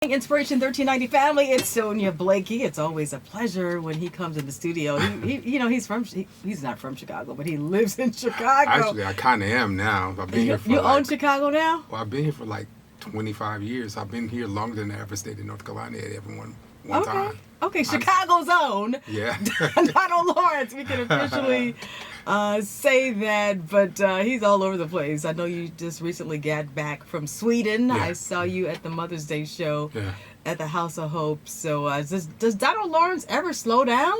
Inspiration 1390 family, it's Sonya Blakey. It's always a pleasure when he comes in the studio. He's not from Chicago, but he lives in Chicago. Actually, I kind of am now. I've been here for You own Chicago now? Well, I've been here for like 25 years. I've been here longer than I ever stayed in North Carolina at everyone one time. Okay, Chicago's own. Yeah. Donald Lawrence, we can officially say that, but he's all over the place. I know you just recently got back from Sweden. Yeah. I saw you at the Mother's Day show Yeah. at the House of Hope. So does Donald Lawrence ever slow down?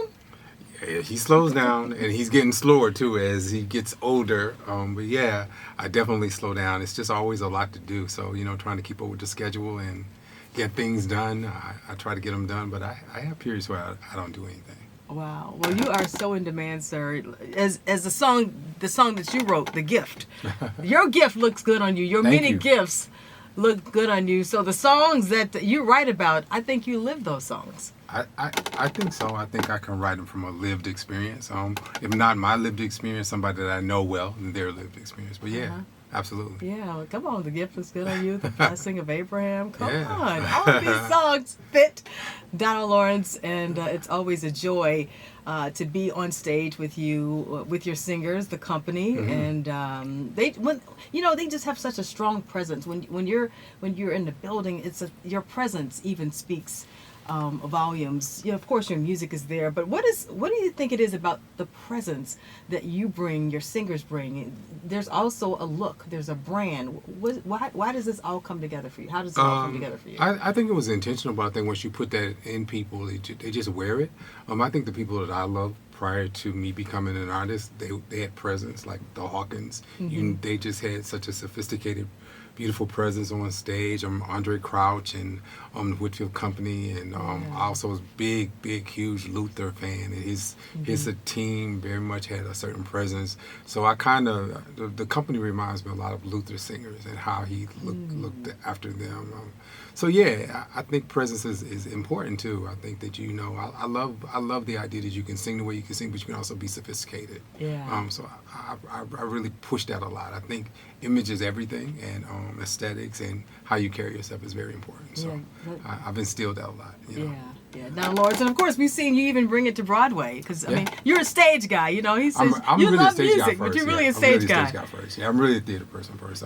Yeah, he slows down, and he's getting slower too as he gets older. But yeah, I definitely slow down. It's just always a lot to do. So, trying to keep up with the schedule and get things done. I try to get them done, but I have periods where I don't do anything. Wow. Well, you are so in demand, sir. As the song that you wrote, The Gift. Your gift looks good on you. Your Thank many you. gifts look good on you. So the songs that you write about, I think you live those songs. I think so. I think I can write them from a lived experience. If not my lived experience, somebody that I know well, their lived experience. But yeah, absolutely. Yeah, well, come on. The gift looks good on you. The blessing of Abraham. Come Yeah. on. All of these songs fit Donald Lawrence, and it's always a joy to be on stage with you, with your singers, the company, and they just have such a strong presence. When you're in the building, your presence even speaks volumes. Of course, your music is there, but what do you think it is about the presence that you bring, your singers bring? There's also a look. There's a brand. Why does this all come together for you? How does it all come together for you? I think it was intentional, but I think once you put that in people, they just wear it. I think the people that I love prior to me becoming an artist, they had presence, like the Hawkins. They just had such a sophisticated, beautiful presence on stage. Andre Crouch and the Whitfield Company, and I also was big, huge Luther fan, and his team very much had a certain presence. So I kind of the company reminds me a lot of Luther singers and how he looked after them. So yeah, I think presence is important too. I think that I love the idea that you can sing the way you can sing, but you can also be sophisticated. Yeah. So I really push that a lot. I think image is everything, and aesthetics and how you carry yourself is very important. So I've instilled that a lot. Yeah. Now, Lawrence, and of course, we've seen you even bring it to Broadway because I mean, you're a stage guy. He says I'm you really love a stage music, guy first, but you're really yeah. a stage guy. I'm really a stage guy first. Yeah, I'm really a theater person first.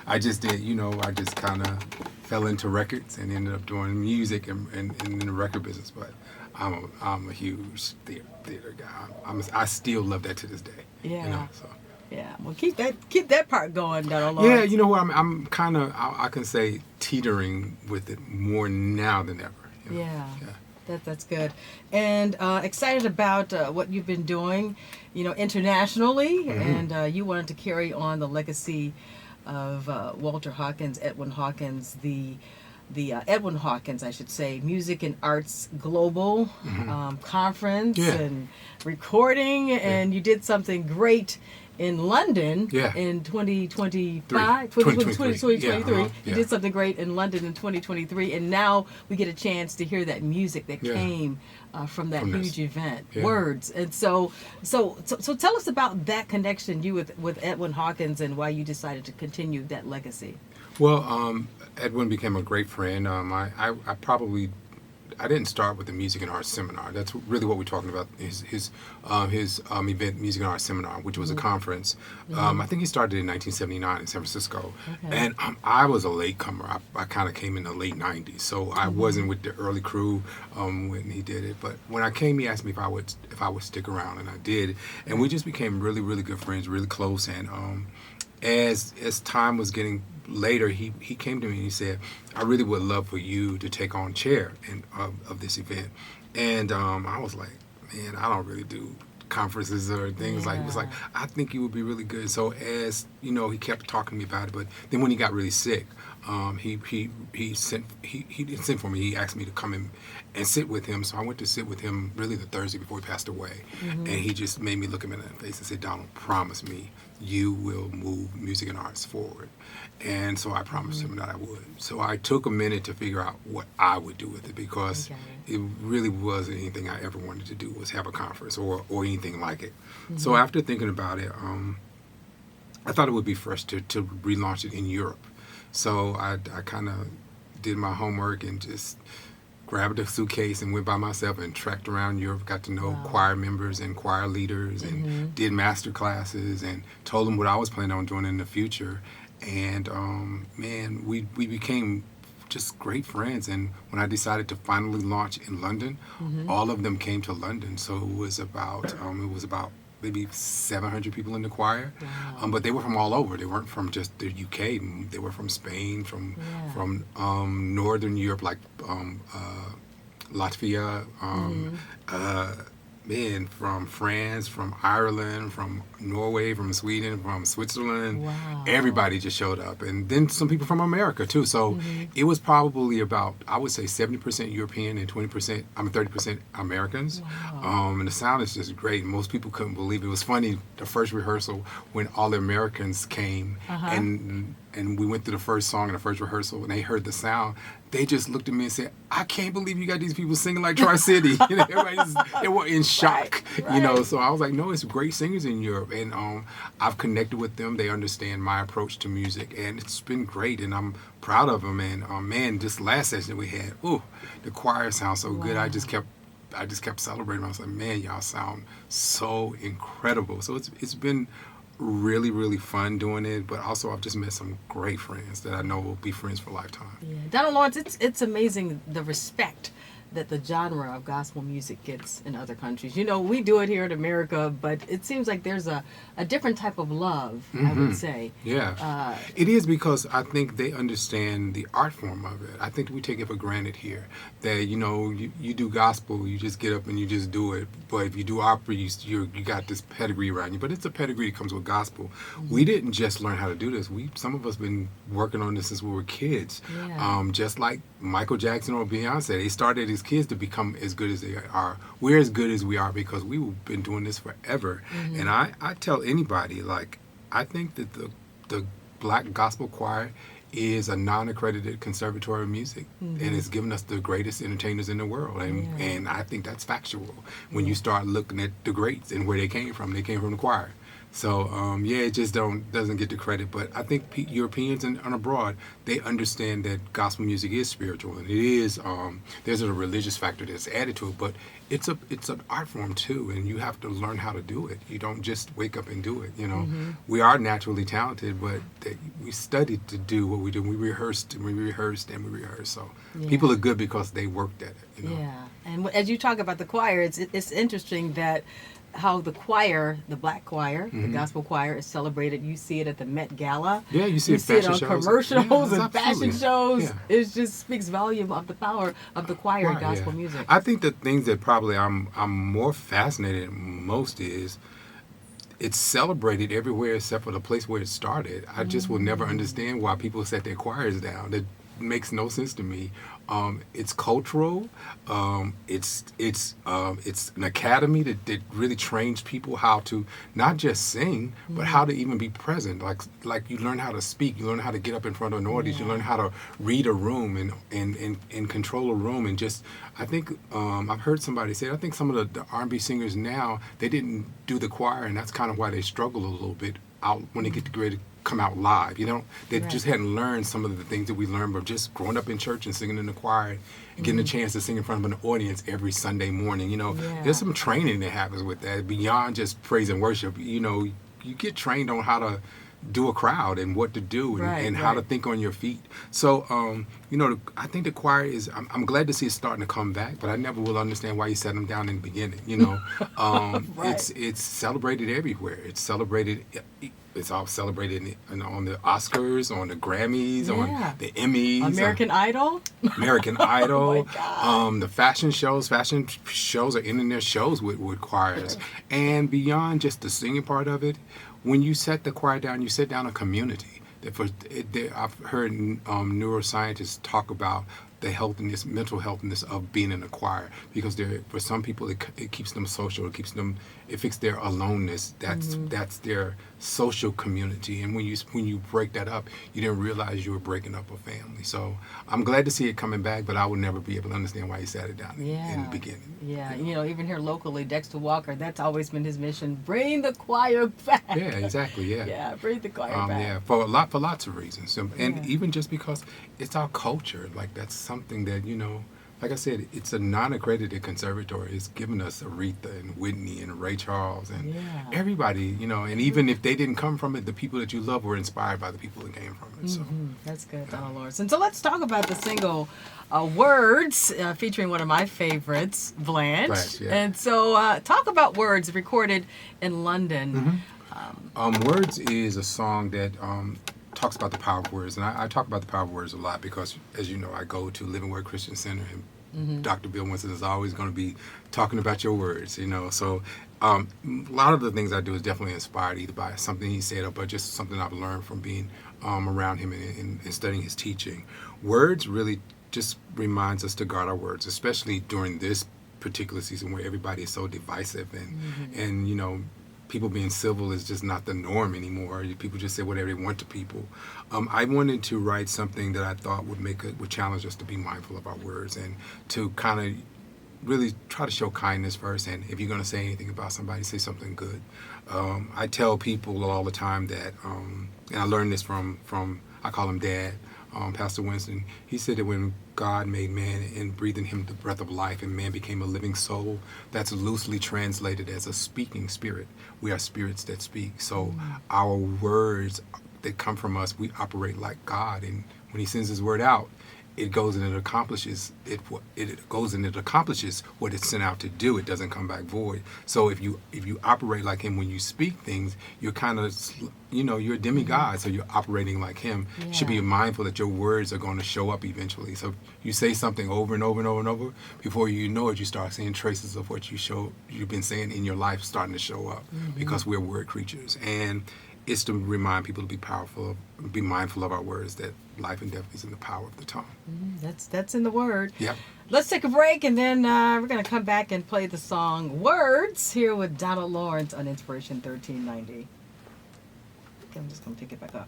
I just did, I just kind of fell into records and ended up doing music and in the record business. But I'm a huge theater guy. I still love that to this day. Yeah. So. Yeah, well, keep that part going, Donald Lawrence. Yeah, you know what? I'm kind of, I can say, teetering with it more now than ever. Yeah. That's good, and excited about what you've been doing, internationally, and you wanted to carry on the legacy of Walter Hawkins, Edwin Hawkins, the Edwin Hawkins, I should say, Music and Arts Global Conference and recording, and you did something great in London in 2023. You did something great in London in 2023, and now we get a chance to hear that music that came from that huge event. Words. And so tell us about that connection you with Edwin Hawkins and why you decided to continue that legacy. Well, Edwin became a great friend. I didn't start with the Music and Arts Seminar. That's really what we're talking about, his event, Music and Arts Seminar, which was a conference. I think he started in 1979 in San Francisco. Okay. And I was a latecomer. I kind of came in the late 90s, so I wasn't with the early crew when he did it. But when I came, he asked me if I would stick around, and I did. And we just became really, really good friends, really close. And as time was getting later, he came to me and he said, I really would love for you to take on chair of this event. And I was like, man, I don't really do conferences or things like it was like, I think you would be really good. So as he kept talking to me about it, but then when he got really sick, he didn't send for me. He asked me to come in and sit with him. So I went to sit with him really the Thursday before he passed away. And he just made me look him in the face and said, Donald, promise me you will move music and arts forward. And so I promised him that I would. So I took a minute to figure out what I would do with it, because it really wasn't anything I ever wanted to do, was have a conference or anything like it. So after thinking about it, I thought it would be fresh to relaunch it in Europe. So I kind of did my homework and just grabbed a suitcase and went by myself and trekked around Europe, got to know choir members and choir leaders and did master classes and told them what I was planning on doing in the future. And man, we became just great friends. And when I decided to finally launch in London, all of them came to London. So it was about maybe 700 people in the choir, but they were from all over. They weren't from just the UK. They were from Spain, from Northern Europe, like Latvia, from France, from Ireland, from Norway, from Sweden, from Switzerland. Wow. Everybody just showed up. And then some people from America, too. So it was probably about, I would say, 70% European and 30% Americans. Wow. And the sound is just great. Most people couldn't believe it. It was funny, the first rehearsal, when all the Americans came and we went through the first song in the first rehearsal, and they heard the sound. They just looked at me and said, "I can't believe you got these people singing like Tri-City." They were in shock, Right. So I was like, "No, it's great singers in Europe," and I've connected with them. They understand my approach to music, and it's been great, and I'm proud of them. And man, this last session we had, the choir sounds so good. I just kept celebrating. I was like, "Man, y'all sound so incredible." So it's been really, really fun doing it, but also I've just met some great friends that I know will be friends for a lifetime. Yeah. Donald Lawrence, it's amazing the respect that the genre of gospel music gets in other countries. You know, we do it here in America, but it seems like there's a different type of love, I would say. Yeah. It is, because I think they understand the art form of it. I think we take it for granted here that, you do gospel, you just get up and you just do it. But if you do opera, you got this pedigree around you. But it's a pedigree that comes with gospel. We didn't just learn how to do this. Some of us been working on this since we were kids. Yeah. Just like Michael Jackson or Beyonce, they started as kids to become as good as they are. We're as good as we are because we've been doing this forever. And I tell anybody, like, I think that the Black Gospel Choir is a non-accredited conservatory of music, and it's given us the greatest entertainers in the world, and I think that's factual when you start looking at the greats and where they came from. They came from the choir. So it just doesn't get the credit. But I think Europeans and abroad, they understand that gospel music is spiritual, and it is. There's a religious factor that's added to it, but it's an art form too, and you have to learn how to do it. You don't just wake up and do it. We are naturally talented, but we studied to do what we do. We rehearsed and we rehearsed and we rehearsed. So people are good because they worked at it. Yeah, and as you talk about the choir, it's interesting that how the choir, the black choir, the gospel choir, is celebrated. You see it at the Met Gala. Yeah, you see it on shows. commercials and Absolutely. fashion shows. Yeah. It just speaks volume of the power of the choir in gospel Yeah. music. I think the things that probably I'm more fascinated most is it's celebrated everywhere except for the place where it started. I just will never understand why people set their choirs down. That makes no sense to me. It's cultural. It's an academy that really trains people how to not just sing, but how to even be present. Like you learn how to speak, you learn how to get up in front of an audience, you learn how to read a room and control a room. And just, I think I've heard somebody say, I think some of the R&B singers now, they didn't do the choir, and that's kind of why they struggle a little bit out when they get ready to come out live. They just hadn't learned some of the things that we learned, but just growing up in church and singing in the choir and getting a chance to sing in front of an audience every Sunday morning. There's some training that happens with that beyond just praise and worship. You get trained on how to do a crowd and what to do and how to think on your feet. So, I think the choir is, I'm glad to see it starting to come back, but I never will understand why you set them down in the beginning. It's celebrated everywhere. It's all celebrated on the Oscars, on the Grammys, on the Emmys. American Idol? American Idol. Oh my God. The fashion shows are ending their shows with choirs. And beyond just the singing part of it, when you set the choir down, you set down a community. I've heard neuroscientists talk about the mental healthiness of being in a choir, because for some people it keeps them social, it fixes their aloneness. That's social community. And when you break that up, you didn't realize you were breaking up a family. So I'm glad to see it coming back, but I would never be able to understand why he sat it down in the beginning. Yeah, even here locally, Dexter Walker, that's always been his mission: bring the choir back. Yeah, exactly. Yeah. Yeah, bring the choir back. Yeah, for lots of reasons, and even just because it's our culture. Like that's something that like I said, it's a non-accredited conservatory. It's given us Aretha and Whitney and Ray Charles and everybody, and even if they didn't come from it, the people that you love were inspired by the people that came from it. So that's good, Donald Lawrence. And so let's talk about the single Words, featuring one of my favorites, Blanche. Yeah. And so talk about Words, recorded in London. Words is a song that talks about the power of words, and I talk about the power of words a lot because, as you know, I go to Living Word Christian Center, and Dr. Bill Winston is always going to be talking about your words, So a lot of the things I do is definitely inspired either by something he said or but just something I've learned from being around him and studying his teaching. Words really just reminds us to guard our words, especially during this particular season where everybody is so divisive and people being civil is just not the norm anymore. People just say whatever they want to people. I wanted to write something that I thought would challenge us to be mindful of our words and to kind of really try to show kindness first. And if you're going to say anything about somebody, say something good. I tell people all the time that, and I learned this from I call him Dad, Pastor Winston. He said that when God made man and breathed in him the breath of life and man became a living soul, that's loosely translated as a speaking spirit. We are spirits that speak. So our words that come from us, we operate like God. And when he sends his word out, it goes and it accomplishes what it's sent out to do. It doesn't come back void. So if you operate like him when you speak things, you're kind of you're a demigod, so you're operating like him. You should be mindful that your words are going to show up eventually. So you say something over and over and over and over, before you know it, you start seeing traces of what you've been saying in your life starting to show up, because we're word creatures. And it's to remind people to be mindful of our words, that life and death is in the power of the tongue. That's in the word. Yeah. Let's take a break, and then we're going to come back and play the song Words here with Donald Lawrence on Inspiration 1390. Okay, I'm just going to pick it back up.